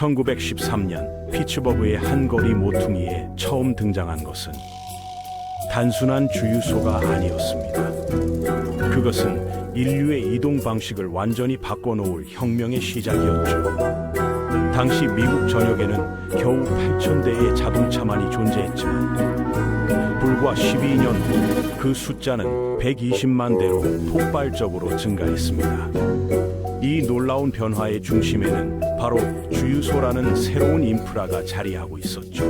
1913년 피츠버그의 한 거리 모퉁이에 처음 등장한 것은 단순한 주유소가 아니었습니다. 그것은 인류의 이동 방식을 완전히 바꿔놓을 혁명의 시작이었죠. 당시 미국 전역에는 겨우 8,000대의 자동차만이 존재했지만 불과 12년 후 그 숫자는 120만 대로 폭발적으로 증가했습니다. 이 놀라운 변화의 중심에는 바로 주유소라는 새로운 인프라가 자리하고 있었죠.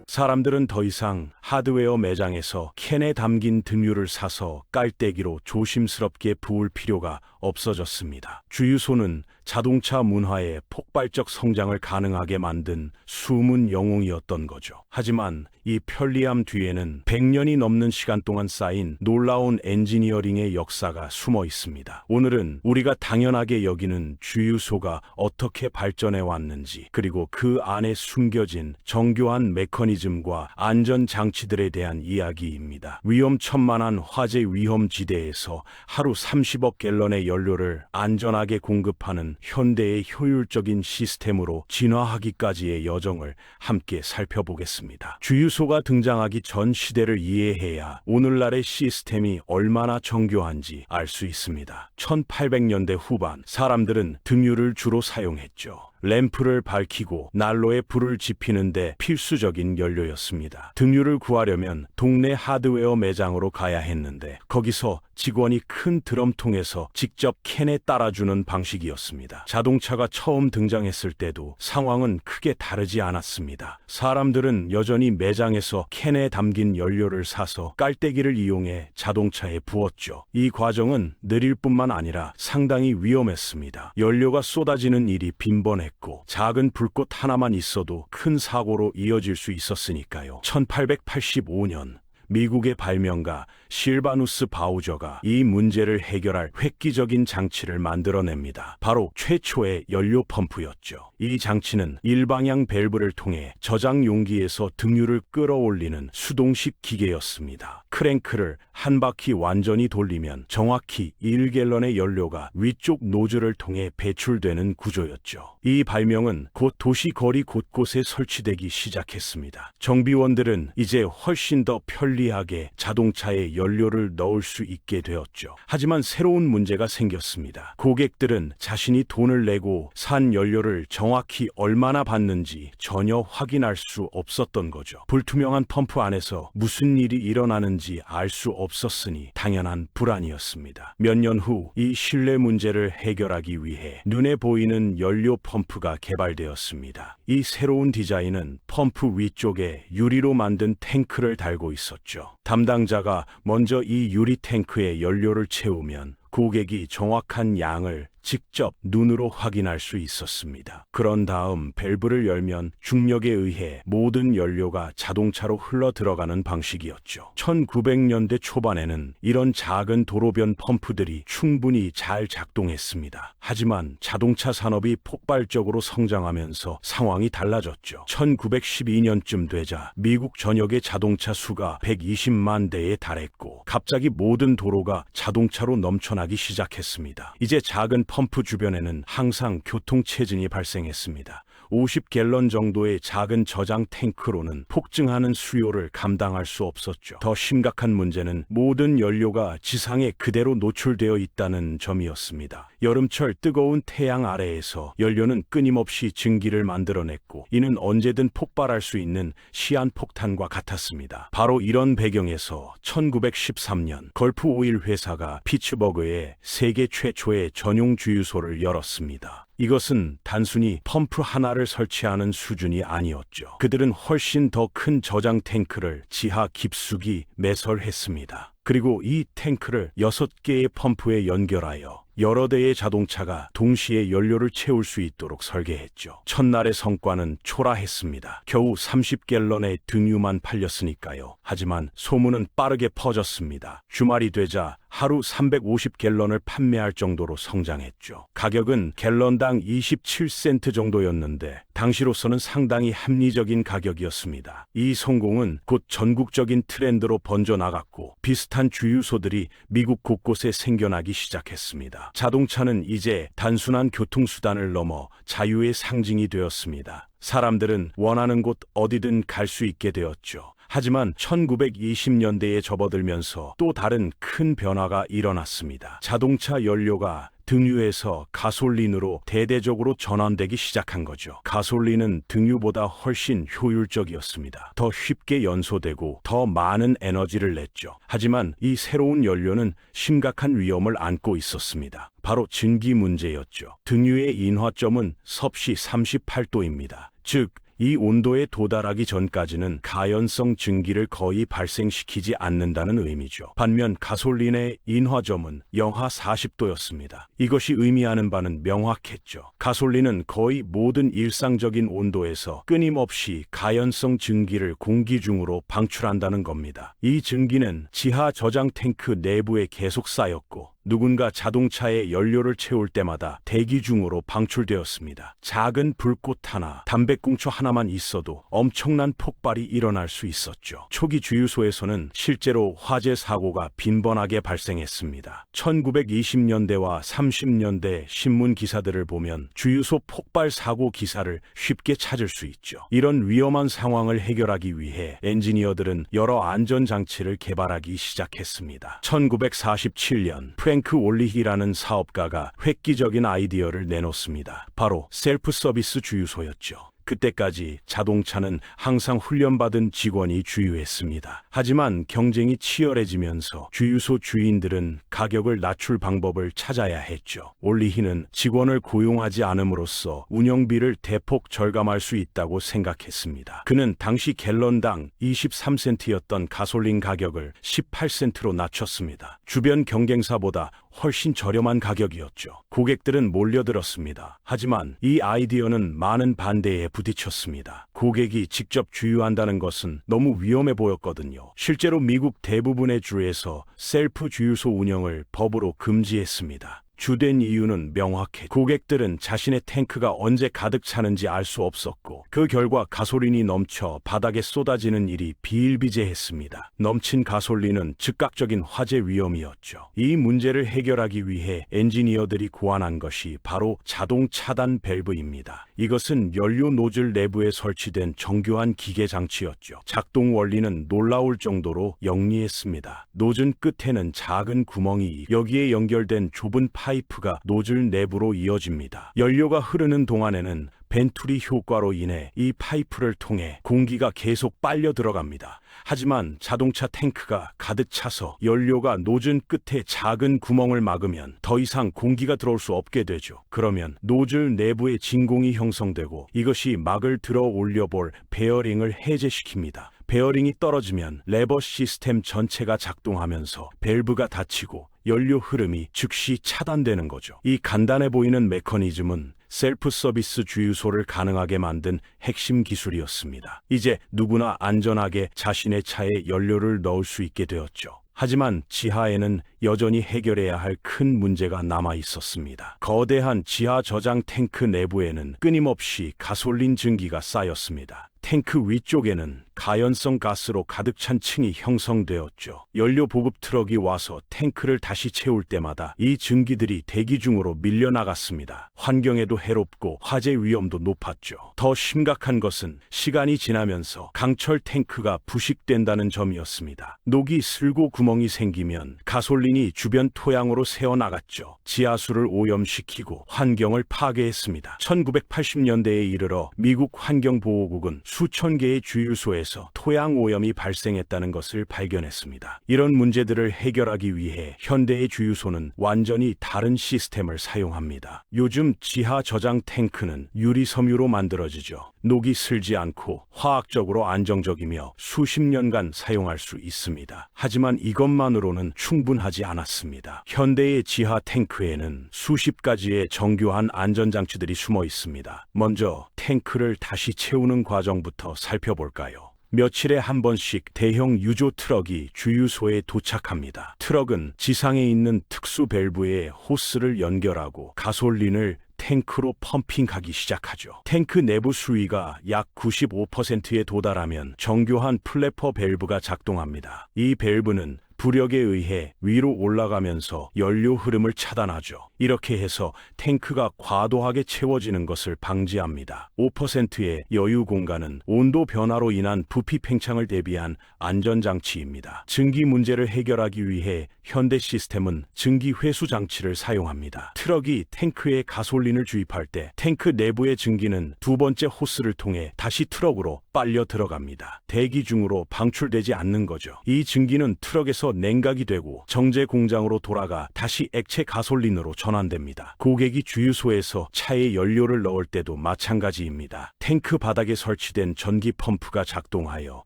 사람들은 더 이상 하드웨어 매장에서 캔에 담긴 등유를 사서 깔때기로 조심스럽게 부을 필요가 없어졌습니다. 주유소는 자동차 문화의 폭발적 성장을 가능하게 만든 숨은 영웅이었던 거죠. 하지만 이 편리함 뒤에는 100년이 넘는 시간 동안 쌓인 놀라운 엔지니어링의 역사가 숨어 있습니다. 오늘은 우리가 당연하게 여기는 주유소가 어떻게 발전해 왔는지, 그리고 그 안에 숨겨진 정교한 메커니즘과 안전 장치들에 대한 이야기입니다. 위험천만한 화재 위험 지대에서 하루 30억 갤런의 연료를 안전하게 공급하는 현대의 효율적인 시스템으로 진화하기까지의 여정을 함께 살펴보겠습니다. 주유소가 등장하기 전 시대를 이해해야 오늘날의 시스템이 얼마나 정교한지 알 수 있습니다. 1800년대 후반, 사람들은 등유를 주로 사용했죠. 램프를 밝히고 난로에 불을 지피는데 필수적인 연료였습니다. 등유를 구하려면 동네 하드웨어 매장으로 가야 했는데 거기서 직원이 큰 드럼통에서 직접 캔에 따라주는 방식이었습니다. 자동차가 처음 등장했을 때도 상황은 크게 다르지 않았습니다. 사람들은 여전히 매장에서 캔에 담긴 연료를 사서 깔때기를 이용해 자동차에 부었죠. 이 과정은 느릴 뿐만 아니라 상당히 위험했습니다. 연료가 쏟아지는 일이 빈번했고 작은 불꽃 하나만 있어도 큰 사고로 이어질 수 있었으니까요. 1885년 미국의 발명가 실바누스 바우저가 이 문제를 해결할 획기적인 장치를 만들어냅니다. 바로 최초의 연료 펌프였죠. 이 장치는 일방향 밸브를 통해 저장 용기에서 등유를 끌어올리는 수동식 기계였습니다. 크랭크를 한 바퀴 완전히 돌리면 정확히 1갤런의 연료가 위쪽 노즐을 통해 배출되는 구조였죠. 이 발명은 곧 도시 거리 곳곳에 설치되기 시작했습니다. 정비원들은 이제 훨씬 더 편리하게 자동차에 연료를 넣을 수 있게 되었죠. 하지만 새로운 문제가 생겼습니다. 고객들은 자신이 돈을 내고 산 연료를 정확히 얼마나 받는지 전혀 확인할 수 없었던 거죠. 불투명한 펌프 안에서 무슨 일이 일어나는지 알 수 없었으니 당연한 불안이었습니다. 몇 년 후 이 신뢰 문제를 해결하기 위해 눈에 보이는 연료 펌프가 개발되었습니다. 이 새로운 디자인은 펌프 위쪽에 유리로 만든 탱크를 달고 있었죠. 담당자가 먼저 이 유리 탱크에 연료를 채우면 고객이 정확한 양을 직접 눈으로 확인할 수 있었습니다. 그런 다음 밸브를 열면 중력에 의해 모든 연료가 자동차로 흘러 들어가는 방식이었죠. 1900년대 초반에는 이런 작은 도로변 펌프들이 충분히 잘 작동했습니다. 하지만 자동차 산업이 폭발적으로 성장하면서 상황이 달라졌죠. 1912년쯤 되자 미국 전역의 자동차 수가 120만 대에 달했고 갑자기 모든 도로가 자동차로 넘쳐나기 시작했습니다. 이제 작은 펌프 주변에는 항상 교통체증이 발생했습니다. 50갤런 정도의 작은 저장 탱크로는 폭증하는 수요를 감당할 수 없었죠. 더 심각한 문제는 모든 연료가 지상에 그대로 노출되어 있다는 점이었습니다. 여름철 뜨거운 태양 아래에서 연료는 끊임없이 증기를 만들어냈고 이는 언제든 폭발할 수 있는 시한폭탄과 같았습니다. 바로 이런 배경에서 1913년 걸프 오일 회사가 피츠버그에 세계 최초의 전용 주유소를 열었습니다. 이것은 단순히 펌프 하나를 설치하는 수준이 아니었죠. 그들은 훨씬 더 큰 저장 탱크를 지하 깊숙이 매설했습니다. 그리고 이 탱크를 6개의 펌프에 연결하여 여러 대의 자동차가 동시에 연료를 채울 수 있도록 설계했죠. 첫날의 성과는 초라했습니다. 겨우 30갤런의 등유만 팔렸으니까요. 하지만 소문은 빠르게 퍼졌습니다. 주말이 되자 하루 350갤런을 판매할 정도로 성장했죠. 가격은 갤런당 27센트 정도였는데 당시로서는 상당히 합리적인 가격이었습니다. 이 성공은 곧 전국적인 트렌드로 번져나갔고 비슷한 주유소들이 미국 곳곳에 생겨나기 시작했습니다. 자동차는 이제 단순한 교통수단을 넘어 자유의 상징이 되었습니다. 사람들은 원하는 곳 어디든 갈 수 있게 되었죠. 하지만 1920년대에 접어들면서 또 다른 큰 변화가 일어났습니다. 자동차 연료가 등유에서 가솔린으로 대대적으로 전환되기 시작한 거죠. 가솔린은 등유보다 훨씬 효율적이었습니다. 더 쉽게 연소되고 더 많은 에너지를 냈죠. 하지만 이 새로운 연료는 심각한 위험을 안고 있었습니다. 바로 증기 문제였죠. 등유의 인화점은 섭씨 38도입니다. 즉, 이 온도에 도달하기 전까지는 가연성 증기를 거의 발생시키지 않는다는 의미죠. 반면 가솔린의 인화점은 영하 40도였습니다. 이것이 의미하는 바는 명확했죠. 가솔린은 거의 모든 일상적인 온도에서 끊임없이 가연성 증기를 공기 중으로 방출한다는 겁니다. 이 증기는 지하 저장 탱크 내부에 계속 쌓였고 누군가 자동차에 연료를 채울 때마다 대기 중으로 방출되었습니다. 작은 불꽃 하나, 담배꽁초 하나만 있어도 엄청난 폭발이 일어날 수 있었죠. 초기 주유소에서는 실제로 화재 사고가 빈번하게 발생했습니다. 1920년대와 30년대 신문 기사들을 보면 주유소 폭발 사고 기사를 쉽게 찾을 수 있죠. 이런 위험한 상황을 해결하기 위해 엔지니어들은 여러 안전장치를 개발하기 시작했습니다. 1947년 프랭크 올리히라는 사업가가 획기적인 아이디어를 내놓습니다. 바로 셀프 서비스 주유소였죠. 그때까지 자동차는 항상 훈련받은 직원이 주유했습니다. 하지만 경쟁이 치열해지면서 주유소 주인들은 가격을 낮출 방법을 찾아야 했죠. 올리히는 직원을 고용하지 않음으로써 운영비를 대폭 절감할 수 있다고 생각했습니다. 그는 당시 갤런당 23센트였던 가솔린 가격을 18센트로 낮췄습니다. 주변 경쟁사보다 훨씬 저렴한 가격이었죠. 고객들은 몰려들었습니다. 하지만 이 아이디어는 많은 반대에 부딪혔습니다. 고객이 직접 주유한다는 것은 너무 위험해 보였거든요. 실제로 미국 대부분의 주에서 셀프 주유소 운영을 법으로 금지했습니다. 주된 이유는 명확해. 고객들은 자신의 탱크가 언제 가득 차는지 알 수 없었고 그 결과 가솔린이 넘쳐 바닥에 쏟아지는 일이 비일비재했습니다. 넘친 가솔린은 즉각적인 화재 위험이었죠. 이 문제를 해결하기 위해 엔지니어들이 고안한 것이 바로 자동 차단 밸브입니다. 이것은 연료 노즐 내부에 설치된 정교한 기계 장치였죠. 작동 원리는 놀라울 정도로 영리했습니다. 노즐 끝에는 작은 구멍이 여기에 연결된 좁은 파이프가 노즐 내부로 이어집니다. 연료가 흐르는 동안에는 벤투리 효과로 인해 이 파이프를 통해 공기가 계속 빨려 들어갑니다. 하지만 자동차 탱크가 가득 차서 연료가 노즐 끝에 작은 구멍을 막으면 더 이상 공기가 들어올 수 없게 되죠. 그러면 노즐 내부에 진공이 형성되고 이것이 막을 들어 올려볼 베어링을 해제시킵니다. 베어링이 떨어지면 레버 시스템 전체가 작동하면서 밸브가 닫히고 연료 흐름이 즉시 차단되는 거죠. 이 간단해 보이는 메커니즘은 셀프 서비스 주유소를 가능하게 만든 핵심 기술이었습니다. 이제 누구나 안전하게 자신의 차에 연료를 넣을 수 있게 되었죠. 하지만 지하에는 여전히 해결해야 할 큰 문제가 남아 있었습니다. 거대한 지하 저장 탱크 내부에는 끊임없이 가솔린 증기가 쌓였습니다. 탱크 위쪽에는 가연성 가스로 가득 찬 층이 형성되었죠. 연료 보급 트럭이 와서 탱크를 다시 채울 때마다 이 증기들이 대기 중으로 밀려나갔습니다. 환경에도 해롭고 화재 위험도 높았죠. 더 심각한 것은 시간이 지나면서 강철 탱크가 부식된다는 점이었습니다. 녹이 슬고 구멍이 생기면 가솔린이 주변 토양으로 새어나갔죠. 지하수를 오염시키고 환경을 파괴했습니다. 1980년대에 이르러 미국 환경보호국은 수천 개의 주유소에서 토양 오염이 발생했다는 것을 발견했습니다. 이런 문제들을 해결하기 위해 현대의 주유소는 완전히 다른 시스템을 사용합니다. 요즘 지하 저장 탱크는 유리 섬유로 만들어지죠. 녹이 슬지 않고 화학적으로 안정적이며 수십 년간 사용할 수 있습니다. 하지만 이것만으로는 충분하지 않았습니다. 현대의 지하 탱크에는 수십 가지의 정교한 안전장치들이 숨어 있습니다. 먼저 탱크를 다시 채우는 과정부터 살펴볼까요? 며칠에 한 번씩 대형 유조 트럭이 주유소에 도착합니다. 트럭은 지상에 있는 특수 밸브에 호스를 연결하고 가솔린을 탱크로 펌핑하기 시작하죠. 탱크 내부 수위가 약 95%에 도달하면 정교한 플래퍼 밸브가 작동합니다. 이 밸브는 부력에 의해 위로 올라가면서 연료 흐름을 차단하죠. 이렇게 해서 탱크가 과도하게 채워지는 것을 방지합니다. 5%의 여유 공간은 온도 변화로 인한 부피 팽창을 대비한 안전장치입니다. 증기 문제를 해결하기 위해 현대 시스템은 증기 회수 장치를 사용합니다. 트럭이 탱크에 가솔린을 주입할 때 탱크 내부의 증기는 두 번째 호스를 통해 다시 트럭으로 빨려 들어갑니다. 대기 중으로 방출되지 않는 거죠. 이 증기는 트럭에서 냉각이 되고 정제 공장으로 돌아가 다시 액체 가솔린으로 전환됩니다. 고객이 주유소에서 차에 연료를 넣을 때도 마찬가지입니다. 탱크 바닥에 설치된 전기 펌프가 작동하여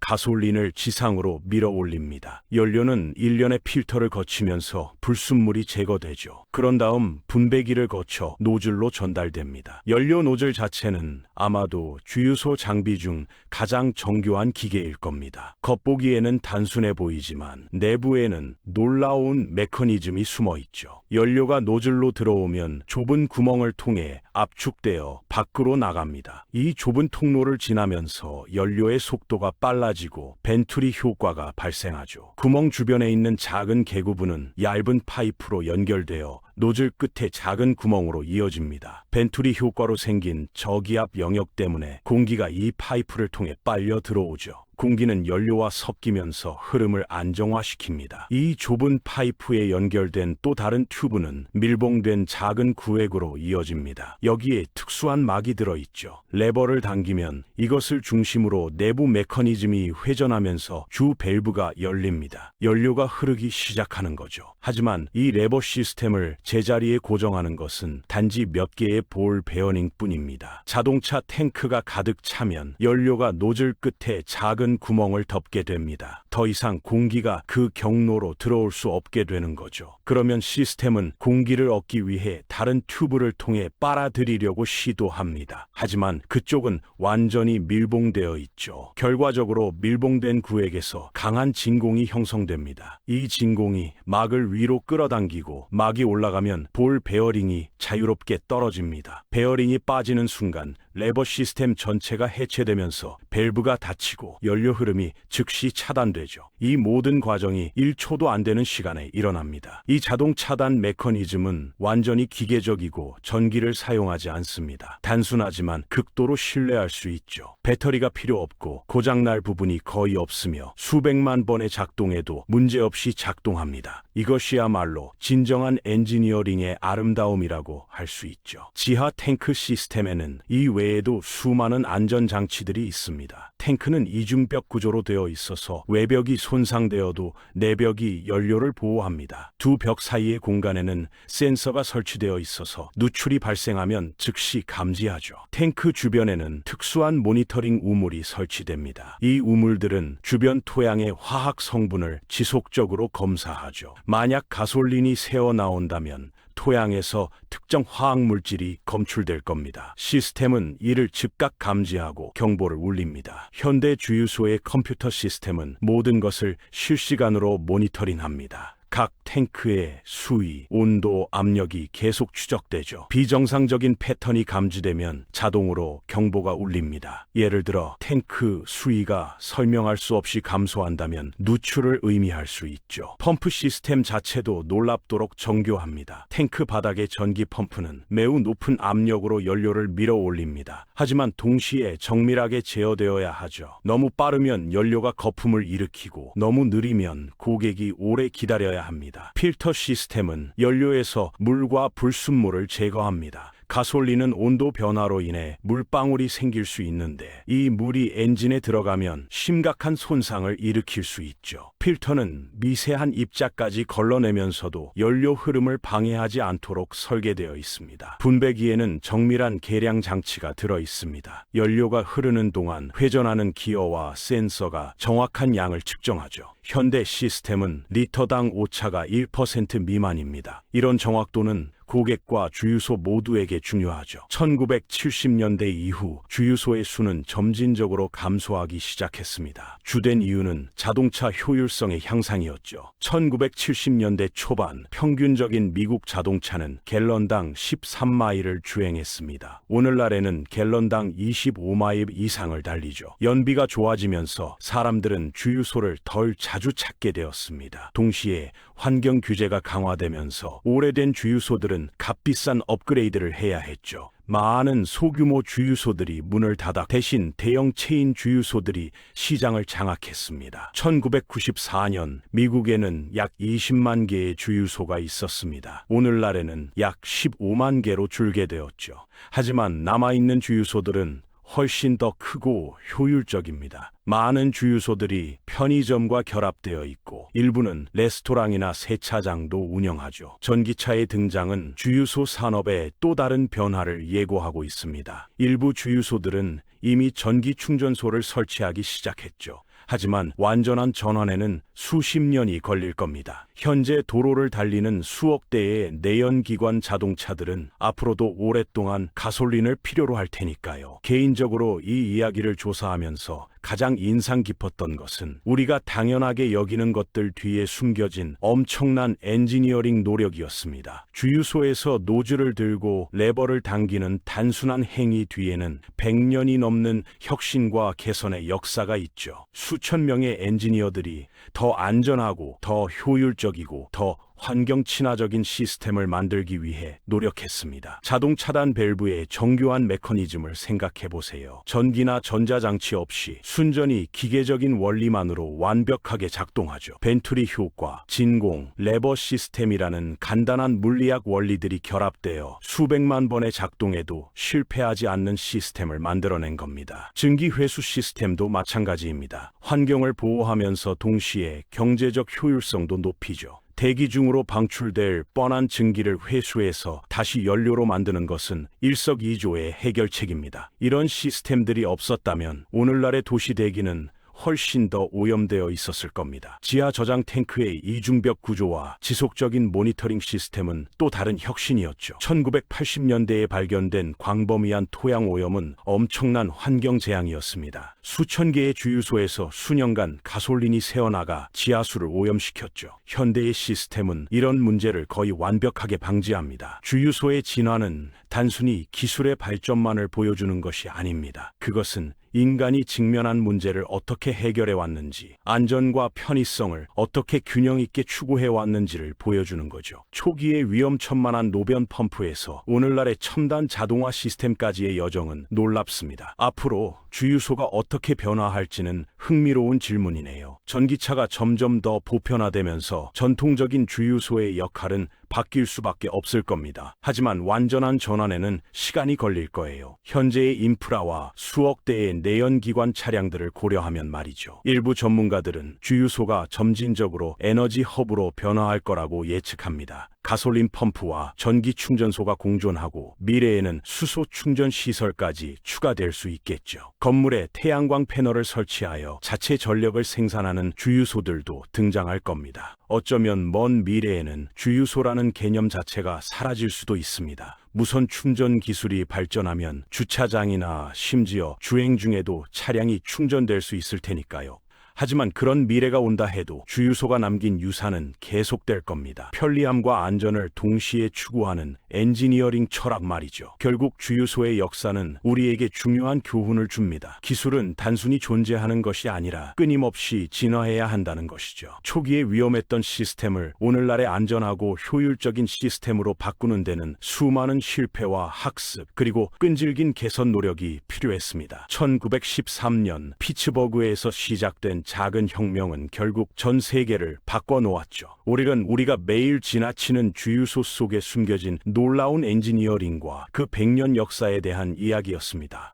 가솔린을 지상으로 밀어 올립니다. 연료는 일련의 필터를 거치면서 불순물이 제거되죠. 그런 다음 분배기를 거쳐 노즐로 전달됩니다. 연료 노즐 자체는 아마도 주유소 장비 중 가장 정교한 기계일 겁니다. 겉보기에는 단순해 보이지만 내부에는 놀라운 메커니즘이 숨어 있죠. 연료가 노즐로 들어오면 좁은 구멍을 통해 압축되어 밖으로 나갑니다. 이 좁은 통로를 지나면서 연료의 속도가 빨라지고 벤투리 효과가 발생하죠. 구멍 주변에 있는 작은 계구부는 얇은 파이프로 연결되어 노즐 끝에 작은 구멍으로 이어집니다. 벤투리 효과로 생긴 저기압 영역 때문에 공기가 이 파이프를 통해 빨려 들어오죠. 공기는 연료와 섞이면서 흐름을 안정화시킵니다. 이 좁은 파이프에 연결된 또 다른 튜브는 밀봉된 작은 구획으로 이어집니다. 여기에 특수한 막이 들어있죠. 레버를 당기면 이것을 중심으로 내부 메커니즘이 회전하면서 주 밸브가 열립니다. 연료가 흐르기 시작하는 거죠. 하지만 이 레버 시스템을 제자리에 고정하는 것은 단지 몇 개의 볼 베어링 뿐입니다. 자동차 탱크가 가득 차면 연료가 노즐 끝에 작은 구멍을 덮게 됩니다. 더 이상 공기가 그 경로로 들어올 수 없게 되는 거죠. 그러면 시스템은 공기를 얻기 위해 다른 튜브를 통해 빨아들이려고 시도합니다. 하지만 그쪽은 완전히 밀봉되어 있죠. 결과적으로 밀봉된 구획에서 강한 진공이 형성됩니다. 이 진공이 막을 위로 끌어당기고 막이 올라가면 볼 베어링이 자유롭게 떨어집니다. 베어링이 빠지는 순간 레버 시스템 전체가 해체되면서 밸브가 닫히고 연료 흐름이 즉시 차단되죠. 이 모든 과정이 1초도 안 되는 시간에 일어납니다. 이 자동 차단 메커니즘은 완전히 기계적이고 전기를 사용하지 않습니다. 단순하지만 극도로 신뢰할 수 있죠. 배터리가 필요 없고 고장날 부분이 거의 없으며 수백만 번의 작동에도 문제없이 작동합니다. 이것이야말로 진정한 엔지니어링의 아름다움이라고 할 수 있죠. 지하 탱크 시스템에는 이 외에도 수많은 안전장치들이 있습니다. 탱크는 이중벽 구조로 되어 있어서 외벽이 손상되어도 내벽이 연료를 보호합니다. 두 벽 사이의 공간에는 센서가 설치되어 있어서 누출이 발생하면 즉시 감지하죠. 탱크 주변에는 특수한 모니터링 우물이 설치됩니다. 이 우물들은 주변 토양의 화학 성분을 지속적으로 검사하죠. 만약 가솔린이 새어 나온다면 토양에서 특정 화학 물질이 검출될 겁니다. 시스템은 이를 즉각 감지하고 경보를 울립니다. 현대 주유소의 컴퓨터 시스템은 모든 것을 실시간으로 모니터링합니다. 각 탱크의 수위, 온도, 압력이 계속 추적되죠. 비정상적인 패턴이 감지되면 자동으로 경보가 울립니다. 예를 들어 탱크 수위가 설명할 수 없이 감소한다면 누출을 의미할 수 있죠. 펌프 시스템 자체도 놀랍도록 정교합니다. 탱크 바닥의 전기 펌프는 매우 높은 압력으로 연료를 밀어 올립니다. 하지만 동시에 정밀하게 제어되어야 하죠. 너무 빠르면 연료가 거품을 일으키고 너무 느리면 고객이 오래 기다려야 합니다. 필터 시스템은 연료에서 물과 불순물을 제거합니다. 가솔린은 온도 변화로 인해 물방울이 생길 수 있는데 이 물이 엔진에 들어가면 심각한 손상을 일으킬 수 있죠. 필터는 미세한 입자까지 걸러내면서도 연료 흐름을 방해하지 않도록 설계되어 있습니다. 분배기에는 정밀한 계량 장치가 들어 있습니다. 연료가 흐르는 동안 회전하는 기어와 센서가 정확한 양을 측정하죠. 현대 시스템은 리터당 오차가 1% 미만입니다. 이런 정확도는 고객과 주유소 모두에게 중요하죠. 1970년대 이후 주유소의 수는 점진적으로 감소하기 시작했습니다. 주된 이유는 자동차 효율성의 향상이었죠. 1970년대 초반 평균적인 미국 자동차는 갤런당 13마일을 주행했습니다. 오늘날에는 갤런당 25마일 이상을 달리죠. 연비가 좋아지면서 사람들은 주유소를 덜 자주 찾게 되었습니다. 동시에 환경 규제가 강화되면서 오래된 주유소들은 값비싼 업그레이드를 해야 했죠. 많은 소규모 주유소들이 문을 닫아 대신 대형 체인 주유소들이 시장을 장악했습니다. 1994년 미국에는 약 20만 개의 주유소가 있었습니다. 오늘날에는 약 15만 개로 줄게 되었죠. 하지만 남아있는 주유소들은 훨씬 더 크고 효율적입니다. 많은 주유소들이 편의점과 결합되어 있고 일부는 레스토랑이나 세차장도 운영하죠. 전기차의 등장은 주유소 산업의 또 다른 변화를 예고하고 있습니다. 일부 주유소들은 이미 전기 충전소를 설치하기 시작했죠. 하지만 완전한 전환에는 수십 년이 걸릴 겁니다. 현재 도로를 달리는 수억 대의 내연기관 자동차들은 앞으로도 오랫동안 가솔린을 필요로 할 테니까요. 개인적으로 이 이야기를 조사하면서 가장 인상 깊었던 것은 우리가 당연하게 여기는 것들 뒤에 숨겨진 엄청난 엔지니어링 노력이었습니다. 주유소에서 노즐을 들고 레버를 당기는 단순한 행위 뒤에는 100년이 넘는 혁신과 개선의 역사가 있죠. 수천 명의 엔지니어들이 더 안전하고 더 효율적이고 더 환경 친화적인 시스템을 만들기 위해 노력했습니다. 자동 차단 밸브의 정교한 메커니즘을 생각해 보세요. 전기나 전자장치 없이 순전히 기계적인 원리만으로 완벽하게 작동하죠. 벤투리 효과, 진공, 레버 시스템이라는 간단한 물리학 원리들이 결합되어 수백만 번의 작동에도 실패하지 않는 시스템을 만들어낸 겁니다. 증기 회수 시스템도 마찬가지입니다. 환경을 보호하면서 동시에 경제적 효율성도 높이죠. 대기 중으로 방출될 뻔한 증기를 회수해서 다시 연료로 만드는 것은 일석이조의 해결책입니다. 이런 시스템들이 없었다면 오늘날의 도시 대기는 훨씬 더 오염되어 있었을 겁니다. 지하 저장 탱크의 이중벽 구조와 지속적인 모니터링 시스템은 또 다른 혁신이었죠. 1980년대에 발견된 광범위한 토양 오염은 엄청난 환경 재앙이었습니다. 수천 개의 주유소에서 수년간 가솔린이 새어나가 지하수를 오염시켰죠. 현대의 시스템은 이런 문제를 거의 완벽하게 방지합니다. 주유소의 진화는 단순히 기술의 발전만을 보여주는 것이 아닙니다. 그것은 인간이 직면한 문제를 어떻게 해결해 왔는지, 안전과 편의성을 어떻게 균형 있게 추구해 왔는지를 보여주는 거죠. 초기의 위험천만한 노변 펌프에서 오늘날의 첨단 자동화 시스템까지의 여정은 놀랍습니다. 앞으로 주유소가 어떻게 변화할지는 흥미로운 질문이네요. 전기차가 점점 더 보편화되면서 전통적인 주유소의 역할은 바뀔 수밖에 없을 겁니다. 하지만 완전한 전환에는 시간이 걸릴 거예요. 현재의 인프라와 수억 대의 내연기관 차량들을 고려하면 말이죠. 일부 전문가들은 주유소가 점진적으로 에너지 허브로 변화할 거라고 예측합니다. 가솔린 펌프와 전기 충전소가 공존하고 미래에는 수소 충전 시설까지 추가될 수 있겠죠. 건물에 태양광 패널을 설치하여 자체 전력을 생산하는 주유소들도 등장할 겁니다. 어쩌면 먼 미래에는 주유소라는 개념 자체가 사라질 수도 있습니다. 무선 충전 기술이 발전하면 주차장이나 심지어 주행 중에도 차량이 충전될 수 있을 테니까요. 하지만 그런 미래가 온다 해도 주유소가 남긴 유산은 계속될 겁니다. 편리함과 안전을 동시에 추구하는 엔지니어링 철학 말이죠. 결국 주유소의 역사는 우리에게 중요한 교훈을 줍니다. 기술은 단순히 존재하는 것이 아니라 끊임없이 진화해야 한다는 것이죠. 초기에 위험했던 시스템을 오늘날의 안전하고 효율적인 시스템으로 바꾸는 데는 수많은 실패와 학습 그리고 끈질긴 개선 노력이 필요했습니다. 1913년 피츠버그에서 시작된 작은 혁명은 결국 전 세계를 바꿔놓았죠. 오늘은 우리가 매일 지나치는 주유소 속에 숨겨진 놀라운 엔지니어링과 그 100년 역사에 대한 이야기였습니다.